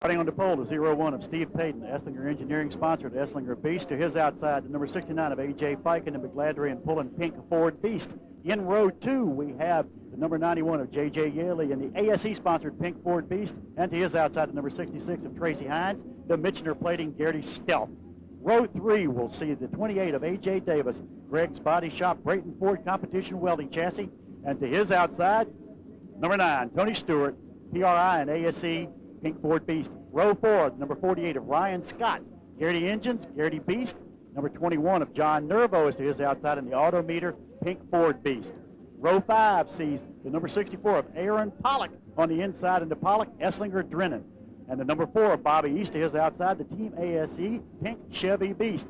Starting on the pole, the 0-1 of Steve Payton, the Esslinger Engineering sponsor, the Esslinger Beast. To his outside, the number 69 of A.J. Fike and the McGladry and pulling pink Ford Beast. In row 2, we have the number 91 of J.J. Yaley and the ASE-sponsored pink Ford Beast. And to his outside, the number 66 of Tracy Hines, the Michener plating Garrity Stealth. Row 3 will see the 28 of A.J. Davis, Greg's Body Shop, Brayton Ford Competition Welding Chassis. And to his outside, number 9, Tony Stewart, PRI and ASE, pink Ford Beast. Row 4, number 48 of Ryan Scott, Garrity Engines, Garrity Beast. Number 21 of John Nervo is to his outside in the Autometer, pink Ford Beast. Row 5 sees the number 64 of Aaron Pollock on the inside in the Pollock, Esslinger Drennan. And the number 4 of Bobby East to his outside, the Team ASE, pink Chevy Beast.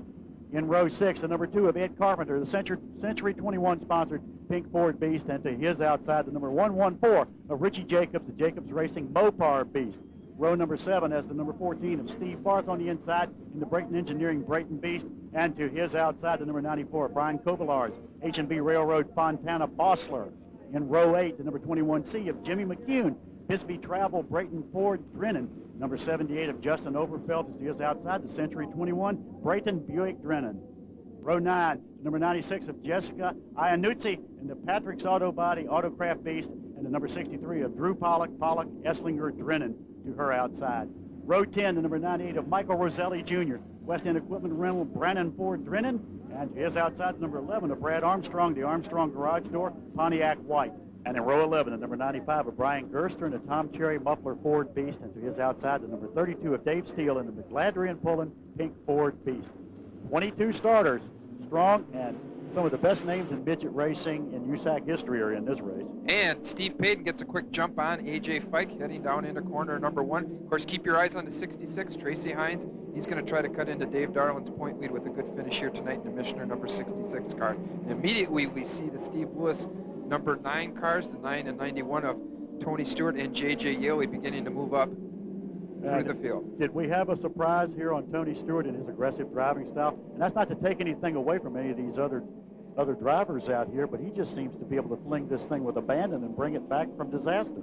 In row 6, the number 2 of Ed Carpenter, the Century 21 sponsored pink Ford Beast. And to his outside, the number 114 of Richey Jacobs, the Jacobs Racing Mopar Beast. Row number 7 has the number 14 of Steve Barth on the inside in the Brayton Engineering Brayton Beast. And to his outside, the number 94 of Bryan Kobylarz, H&B Railroad Fontana Bossler. In row 8, the number 21C of Jimmy McCune, Bisbee Travel Brayton Ford Drennan. Number 78 of Justin Overfelt is to his outside, the Century 21 Brayton Buick Drennan. Row 9, number 96 of Jessica Iannuzzi in the Patrick's Auto Body Autocraft Beast. And the number 63 of Drew Pollock, Esslinger Drennan to her outside. Row 10, the number 98 of Michael Roselli Jr., West End Equipment Rental, Brannon Ford Drennan. And to his outside, the number 11 of Brad Armstrong, the Armstrong Garage Door, Pontiac White. And in row 11, the number 95 of Brian Gerster and the Tom Cherry Muffler Ford Beast. And to his outside, the number 32 of Dave Steele and the McGladry and Pullen pink Ford Beast. 22 starters, strong, and some of the best names in midget racing in USAC history are in this race. And Steve Payton gets a quick jump on A.J. Fike heading down into corner number 1. Of course, keep your eyes on the 66, Tracy Hines. He's going to try to cut into Dave Darland's point lead with a good finish here tonight in the Michener number 66 car. And immediately we see the Steve Lewis number 9 cars, the 9 and 91 of Tony Stewart and J.J. Yaley beginning to move up through the field. Did we have a surprise here on Tony Stewart and his aggressive driving style? And that's not to take anything away from any of these other drivers out here, but he just seems to be able to fling this thing with abandon and bring it back from disaster.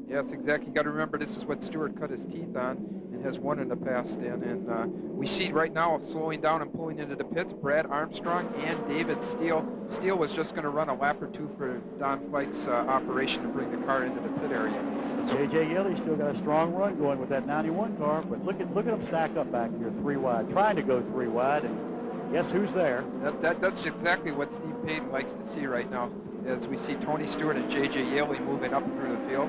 Yes, exactly. You got to remember this is what Stewart cut his teeth on and has won in the past. And we see right now slowing down and pulling into the pits, Brad Armstrong and David Steele. Steele was just going to run a lap or two for Don Fike's operation to bring the car into the pit area. So J.J. Yaley still got a strong run going with that 91 car, but look at them stack up back here 3 wide, trying to go 3 wide, and guess who's there? That's exactly what Steve Payton likes to see right now, as we see Tony Stewart and J.J. Yaley moving up through the field.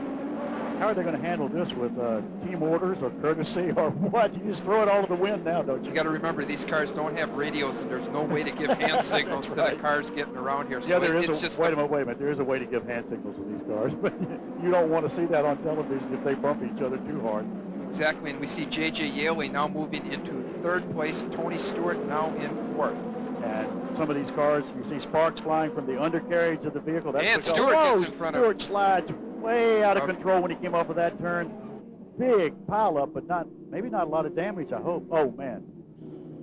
How are they going to handle this with team orders or courtesy or what? You just throw it all to the wind now, don't you? You got to remember these cars don't have radios, and there's no way to give hand signals to the cars getting around here. Yeah, so wait a minute. There is a way to give hand signals to these cars, but you don't want to see that on television if they bump each other too hard. Exactly, and we see J.J. Yaley now moving into 3rd place. Tony Stewart now in 4th. And some of these cars, you see sparks flying from the undercarriage of the vehicle. That's and Stewart gets in front of Stewart slides way out of control when he came off of that turn. Big pile up, but maybe not a lot of damage, I hope. Oh, man.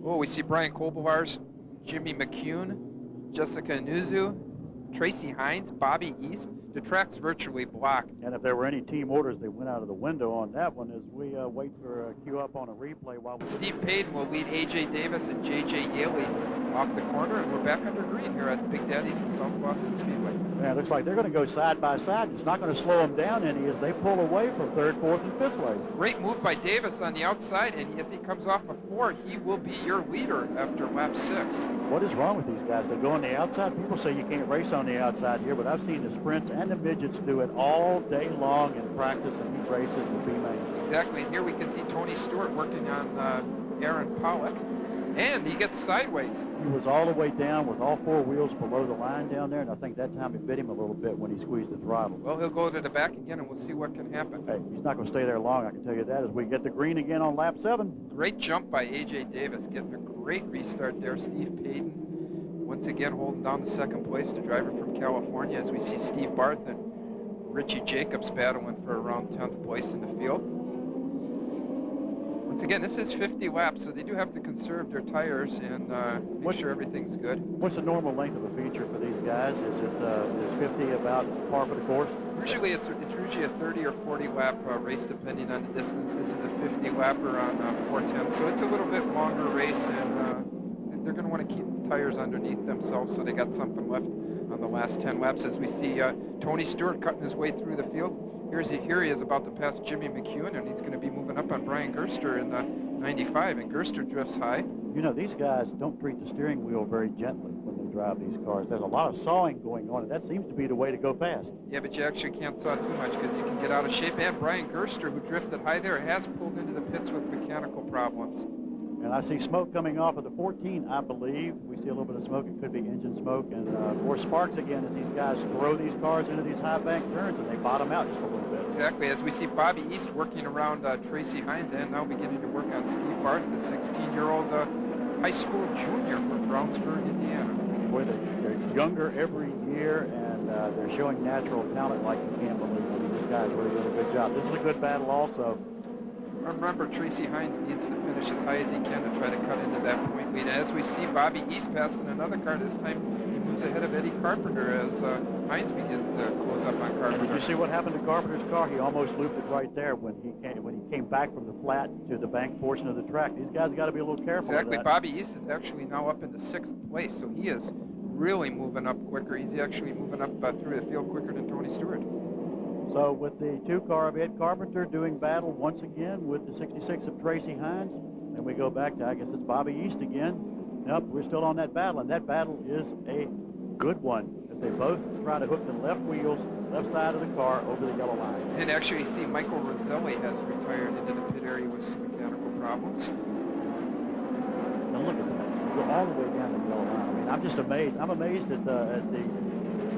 Oh, we see Bryan Kobylarz, Jimmy McCune, Jessica Iannuzzi, Tracy Hines, Bobby East. The track's virtually blocked. And if there were any team orders, they went out of the window on that one as we wait for a queue up on a replay while Steve Payton will lead A.J. Davis and J.J. Yaley off the corner, and we're back under green here at Big Daddy's in South Boston Speedway. Yeah, it looks like they're going to go side by side. It's not going to slow them down any as they pull away from 3rd, 4th, and 5th place. Great move by Davis on the outside, and as he comes off of 4, he will be your leader after lap 6. What is wrong with these guys? They go on the outside. People say you can't race on the outside here, but I've seen the sprints and the midgets do it all day long in practice and heat races with B-mains. Exactly, and here we can see Tony Stewart working on Aaron Pollock, and he gets sideways. He was all the way down with all 4 wheels below the line down there, and I think that time it bit him a little bit when he squeezed the throttle. Well, he'll go to the back again, and we'll see what can happen. Hey, he's not going to stay there long, I can tell you that, as we get the green again on lap 7. Great jump by A.J. Davis, getting a great restart there. Steve Payton once again holding down the 2nd place, the driver from California, as we see Steve Barth and Richey Jacobs battling for around 10th place in the field. Once again, this is 50 laps, so they do have to conserve their tires and make sure everything's good. What's the normal length of a feature for these guys? Is 50 about par for the course? Usually it's usually a 30 or 40 lap race depending on the distance. This is a 50 lapper on 410, so it's a little bit longer race, and they're going to want to keep the tires underneath themselves so they got something left on the last 10 laps. As we see Tony Stewart cutting his way through the field. Here he is about to pass Jimmy McEwen, and he's going to be moving up on Brian Gerster in the 95, and Gerster drifts high. You know, these guys don't treat the steering wheel very gently when they drive these cars. There's a lot of sawing going on, and that seems to be the way to go fast. Yeah, but you actually can't saw too much because you can get out of shape. And Brian Gerster, who drifted high there, has pulled into the pits with mechanical problems. And I see smoke coming off of the 14, I believe. We see a little bit of smoke. It could be engine smoke. And more sparks again as these guys throw these cars into these high bank turns, and they bottom out just a little bit. Exactly. As we see Bobby East working around Tracy Hines, and now beginning to work on Steve Barth, the 16-year-old high school junior from Brownsburg, Indiana. Boy, they're younger every year, and they're showing natural talent like you can't believe. I mean, this guy's really doing a good job. This is a good battle also. Remember, Tracy Hines needs to finish as high as he can to try to cut into that point lead. As we see Bobby East passing another car, this time he moves ahead of Eddie Carpenter as Hines begins to close up on Carpenter. Did you see what happened to Carpenter's car? He almost looped it right there when he came back from the flat to the bank portion of the track. These guys got to be a little careful. Exactly. Of that. Bobby East is actually now up into 6th place, so he is really moving up quicker. He's actually moving up through the field quicker than Tony Stewart. So with the 2-car of Ed Carpenter doing battle once again with the 66 of Tracy Hines, and we go back to, I guess it's Bobby East again. Nope, we're still on that battle, and that battle is a good one as they both try to hook the left wheels, left side of the car over the yellow line. And actually, you see Michael Roselli has retired into the pit area with some mechanical problems. Now look at that. You go all the way down the yellow line. I mean, I'm just amazed. I'm amazed at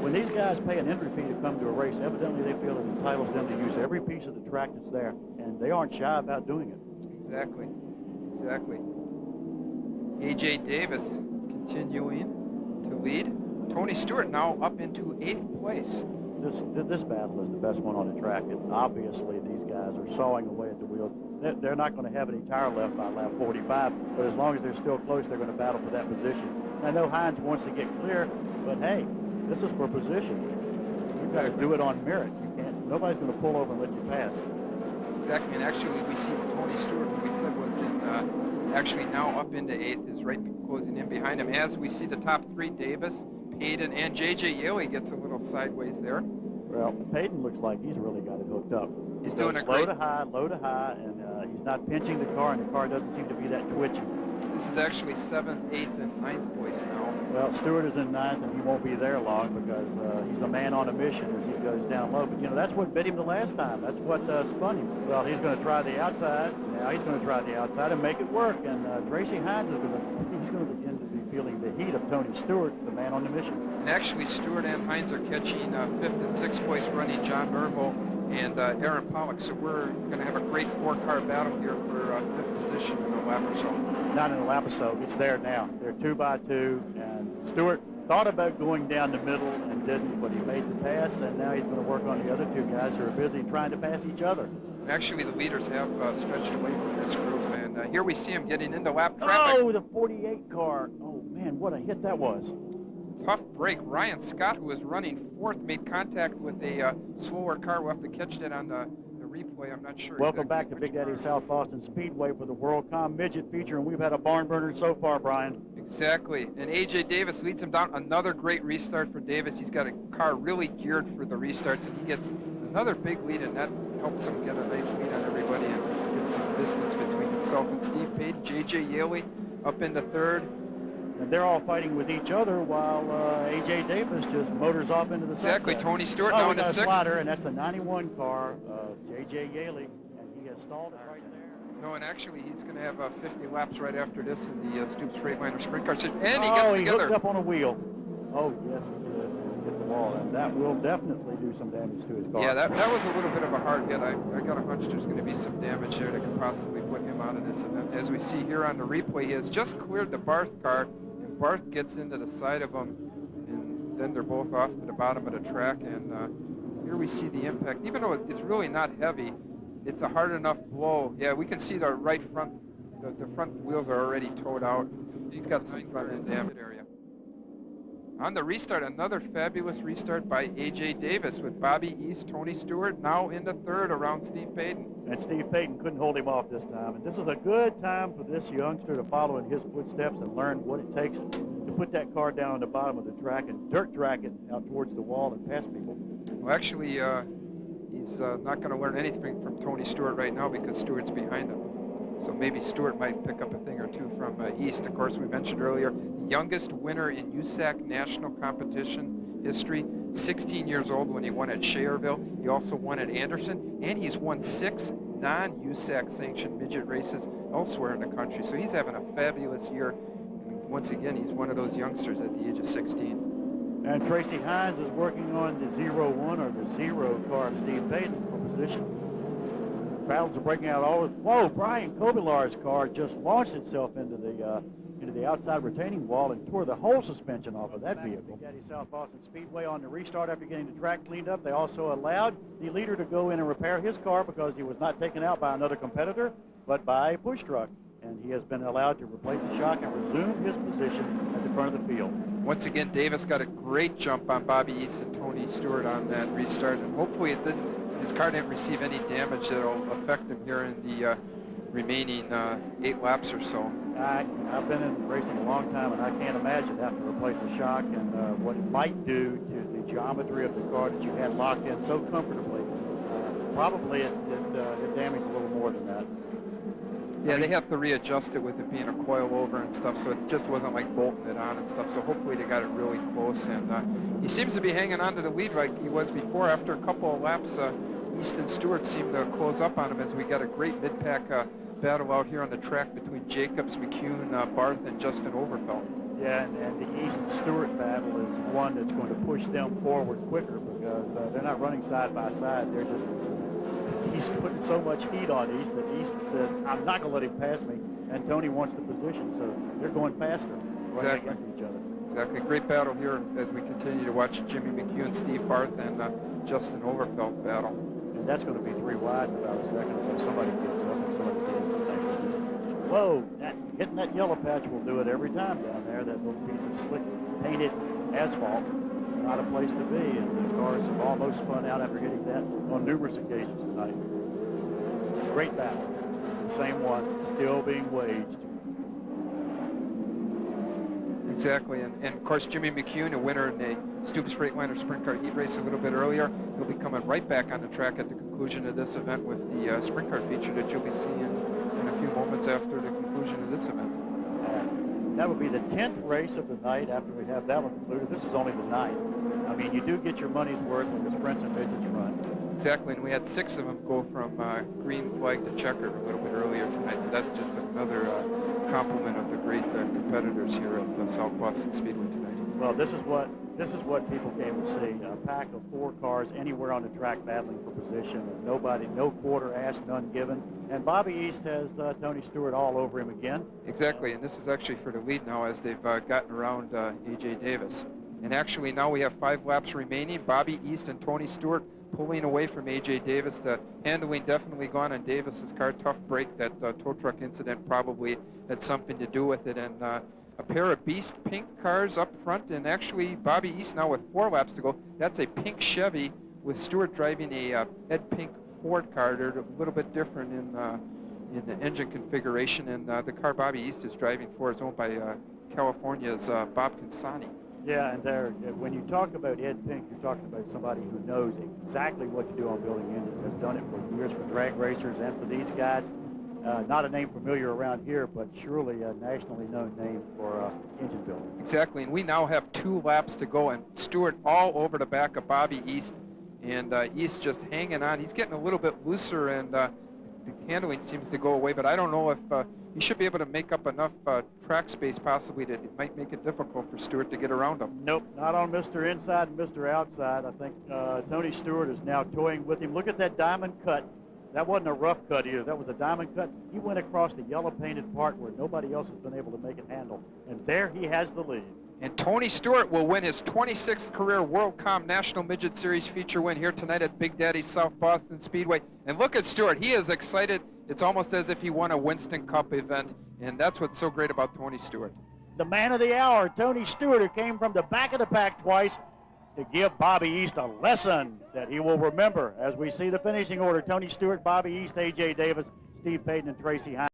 when these guys pay an entry fee to come to a race, evidently they feel it entitles them to use every piece of the track that's there, and they aren't shy about doing it. Exactly. Exactly. A.J. Davis continuing to lead. Tony Stewart now up into 8th place. This battle is the best one on the track, and obviously these guys are sawing away at the wheels. They're not going to have any tire left by lap 45, but as long as they're still close, they're going to battle for that position. I know Hines wants to get clear, but hey, this is for position. You've got to do it on merit. You can't. Nobody's going to pull over and let you pass. Exactly, and actually we see Tony Stewart, who we said was in, actually now up into 8th, is right closing in behind him. As we see the top 3, Davis, Payton, and J.J. Yaley gets a little sideways there. Well, Payton looks like he's really got it hooked up. He's doing a great... low to high, and he's not pinching the car, and the car doesn't seem to be that twitchy. This is actually 7th, 8th, and 9th place now. Well, Stewart is in 9th, and he won't be there long because he's a man on a mission as he goes down low. But, you know, that's what bit him the last time. That's what spun him. Well, he's going to try the outside. Now he's going to try the outside and make it work. And Tracy Hines is going to begin to be feeling the heat of Tony Stewart, the man on the mission. And actually, Stewart and Hines are catching 5th and 6th place running John Nervo and Aaron Pollock. So we're going to have a great 4-car battle here for 5th position in a lap or so. Not in a lap or so. It's there now. They're 2 by 2, and Stewart thought about going down the middle and didn't, but he made the pass, and now he's going to work on the other 2 guys who are busy trying to pass each other. Actually, the leaders have stretched away from this group, and here we see him getting into lap traffic. Oh, the 48 car. Oh, man, what a hit that was. Tough break. Ryan Scott, who was running 4th, made contact with a slower car. We'll have to catch that on the replay. I'm not sure. Welcome back to Big Daddy South Boston Speedway for the WorldCom Midget feature, and we've had a barn burner so far, Brian. Exactly. And A.J. Davis leads him down. Another great restart for Davis. He's got a car really geared for the restarts, and he gets another big lead, and that helps him get a nice lead on everybody and get some distance between himself and Steve Payton. J.J. Yaley up into 3rd. And they're all fighting with each other while A.J. Davis just motors off into the sunset. Exactly. Tony Stewart now in the 6th. Slider, and that's a 91 car, J.J. Yaley, and he has stalled it right there. No, and actually he's going to have 50 laps right after this in the Stoops Freightliner Sprint Car. And he gets together. Hooked up on a wheel. Oh, yes, he did. Hit the wall, and that will definitely do some damage to his car. Yeah, that was a little bit of a hard hit. I got a hunch there's going to be some damage there that could possibly put him out of this event. As we see here on the replay, he has just cleared the Barth car, and Barth gets into the side of him, and then they're both off to the bottom of the track, and here we see the impact. Even though it's really not heavy, It's a hard enough blow. Yeah, we can see the right front, the front wheels are already towed out. He's got some front end damage area. On the restart, another fabulous restart by A.J. Davis with Bobby East, Tony Stewart now in the third around Steve Payton. And Steve Payton couldn't hold him off this time. And this is a good time for this youngster to follow in his footsteps and learn what it takes to put that car down on the bottom of the track and dirt track it out towards the wall and past people. Well, actually, he's not going to learn anything from Tony Stewart right now because Stewart's behind him. So maybe Stewart might pick up a thing or two from East. Of course, we mentioned earlier, the youngest winner in USAC national competition history, 16 years old when he won at Shalerville. He also won at Anderson, and he's won 6 non-USAC sanctioned midget races elsewhere in the country. So he's having a fabulous year. And once again, he's one of those youngsters at the age of 16. And Tracy Hines is working on the 0-1 or the 0 car of Steve Payton for position. Battles are breaking out all. Whoa! Bryan Kobylarz's car just launched itself into the outside retaining wall and tore the whole suspension off of that vehicle. South Boston Speedway on the restart after getting the track cleaned up. They also allowed the leader to go in and repair his car because he was not taken out by another competitor, but by a push truck. And he has been allowed to replace the shock and resume his position at the front of the field. Once again, Davis got a great jump on Bobby East and Tony Stewart on that restart, and hopefully his car didn't receive any damage that will affect him here in the remaining 8 laps or so. I've been in racing a long time, and I can't imagine having to replace a shock and what it might do to the geometry of the car that you had locked in so comfortably. Probably it damaged a little more than that. Yeah, they have to readjust it with it being a coil over and stuff, so it just wasn't like bolting it on and stuff. So hopefully they got it really close, and he seems to be hanging on to the lead like he was before. After a couple of laps, East and Stewart seem to close up on him as we got a great mid-pack battle out here on the track between Jacobs, McCune, Barth, and Justin Overfelt. Yeah, and the East and Stewart battle is one that's going to push them forward quicker because they're not running side by side. They're just he's putting so much heat on East that East says, I'm not going to let him pass me, and Tony wants the position, so they're going faster running against each other. Exactly. Great battle here as we continue to watch Jimmy McHugh, Steve Barth, and Justin Overfelt battle. And that's going to be 3 wide in about a second, so somebody gives up and somebody gives. Whoa, hitting that yellow patch will do it every time down there, that little piece of slick painted asphalt. Not a place to be, and the cars have almost spun out after hitting that on numerous occasions tonight. Great battle. It's the same one, still being waged. Exactly, and of course Jimmy McCune, a winner in the Stoops Freightliner Sprint Car Heat Race a little bit earlier, he'll be coming right back on the track at the conclusion of this event with the Sprint Car feature that you'll be seeing in a few moments after the conclusion of this event. That would be the 10th race of the night after we have that one concluded. This is only the 9th. I mean, you do get your money's worth when the sprints and midgets run. Exactly, and we had 6 of them go from green flag to checkered a little bit earlier tonight, so that's just another compliment of the great competitors here at the South Boston Speedway tonight. Well, this is what people came to see, a pack of 4 cars anywhere on the track battling for position. Nobody, no quarter asked, none given. And Bobby East has Tony Stewart all over him again. Exactly, and this is actually for the lead now as they've gotten around A.J. Davis. And actually now we have 5 laps remaining. Bobby East and Tony Stewart pulling away from A.J. Davis. The handling definitely gone on Davis's car. Tough break. That tow truck incident probably had something to do with it. And a pair of Beast pink cars up front, and actually Bobby East now with 4 laps to go. That's a pink Chevy with Stewart driving a Ed Pink Ford car. They're a little bit different in the engine configuration, and the car Bobby East is driving for is owned by California's Bob Consani. Yeah, and when you talk about Ed Pink, you're talking about somebody who knows exactly what to do on building engines, has done it for years for drag racers and for these guys. Not a name familiar around here, but surely a nationally known name for engine building. Exactly, and we now have 2 laps to go, and Stewart all over the back of Bobby East, and East just hanging on. He's getting a little bit looser, and the handling seems to go away, but I don't know if he should be able to make up enough track space possibly that it might make it difficult for Stewart to get around him. Nope, not on Mr. Inside and Mr. Outside. I think Tony Stewart is now toying with him. Look at that diamond cut. That wasn't a rough cut either. That was a diamond cut. He went across the yellow painted part where nobody else has been able to make it handle. And there he has the lead. And Tony Stewart will win his 26th career WorldCom National Midget Series feature win here tonight at Big Daddy's South Boston Speedway. And look at Stewart. He is excited. It's almost as if he won a Winston Cup event. And that's what's so great about Tony Stewart. The man of the hour, Tony Stewart, who came from the back of the pack twice to give Bobby East a lesson that he will remember as we see the finishing order. Tony Stewart, Bobby East, A.J. Davis, Steve Payton, and Tracy Hines.